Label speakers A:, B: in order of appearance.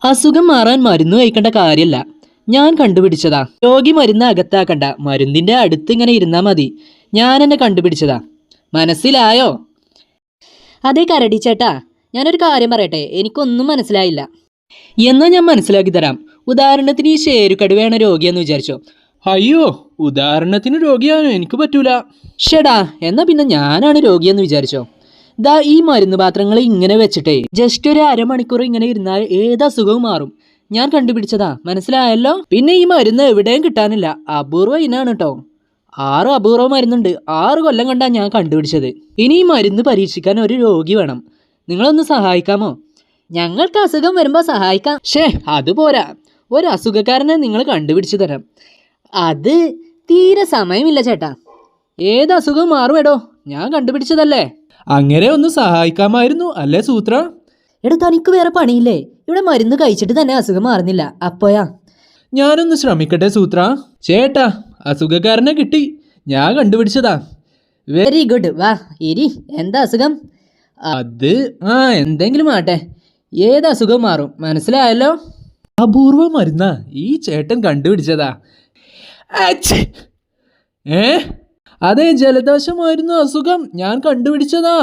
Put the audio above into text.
A: അസുഖം മാറാൻ മരുന്ന് കഴിക്കേണ്ട കാര്യമല്ല, ഞാൻ കണ്ടുപിടിച്ചതാ. രോഗി മരുന്ന് അകത്താക്കണ്ട, മരുന്നിന്റെ അടുത്ത് ഇങ്ങനെ ഇരുന്നാ മതി. ഞാൻ എന്നെ കണ്ടുപിടിച്ചതാ. മനസ്സിലായോ?
B: അതെ കരടി ചേട്ടാ, ഞാനൊരു കാര്യം പറയട്ടെ, എനിക്കൊന്നും മനസ്സിലായില്ല.
A: എന്നാ ഞാൻ മനസ്സിലാക്കി തരാം. ഉദാഹരണത്തിന് ഈ ശേരുകടുവയാണ് രോഗിയെന്ന് വിചാരിച്ചോ.
C: അയ്യോ, ഉദാഹരണത്തിന് രോഗിയാനോ എനിക്ക് പറ്റൂല.
A: ഷെടാ, എന്നാ പിന്നെ ഞാനാണ് രോഗിയെന്ന് വിചാരിച്ചോ. ദാ ഈ മരുന്ന് പാത്രങ്ങൾ ഇങ്ങനെ വെച്ചിട്ടേ ജസ്റ്റ് ഒരു അരമണിക്കൂർ ഇങ്ങനെ ഇരുന്നാൽ ഏത് അസുഖവും മാറും. ഞാൻ കണ്ടുപിടിച്ചതാ, മനസ്സിലായല്ലോ. പിന്നെ ഈ മരുന്ന് എവിടെയും കിട്ടാനില്ല, അപൂർവ ഇനാണ് കേട്ടോ. 6 അപൂർവ മരുന്നുണ്ട്. 6 കൊല്ലം കൊണ്ടാ ഞാൻ കണ്ടുപിടിച്ചത്. ഇനി ഈ മരുന്ന് പരീക്ഷിക്കാൻ ഒരു രോഗി വേണം. നിങ്ങളൊന്ന് സഹായിക്കാമോ?
B: ഞങ്ങൾക്ക് അസുഖം വരുമ്പോൾ സഹായിക്കാം.
A: അതുപോരാ, ഒരു അസുഖക്കാരനെ നിങ്ങൾ കണ്ടുപിടിച്ചു തരാം.
B: അത് തീരെ സമയമില്ല ചേട്ടാ.
A: ഏത് അസുഖം മാറുമെടോ, ഞാൻ കണ്ടുപിടിച്ചതല്ലേ.
C: അങ്ങനെ ഒന്ന് സഹായിക്കാമായിരുന്നു അല്ലേ സൂത്ര?
B: എടാ, തനിക്ക് വേറെ പണിയില്ലേ? ഇവിടെ മരുന്ന് കഴിച്ചിട്ട് തന്നെ അസുഖം മാറുന്നില്ല. അപ്പോയാ
C: ഞാനൊന്ന് ശ്രമിക്കട്ടെ സൂത്ര. ചേട്ടാ, അസുഖക്കാരനെ കിട്ടി. ഞാൻ കണ്ടുപിടിച്ചതാ.
B: Very good. വാ ഇരി. എന്താ അസുഖം?
C: അത്
A: എന്തെങ്കിലും ആട്ടെ, ഏത് അസുഖം മാറും, മനസ്സിലായല്ലോ.
C: അപൂർവ മരുന്നാ ഈ ചേട്ടൻ കണ്ടുപിടിച്ചതാ. അതെ, ജലദോഷമായിരുന്നു അസുഖം, ഞാൻ കണ്ടുപിടിച്ചതാ.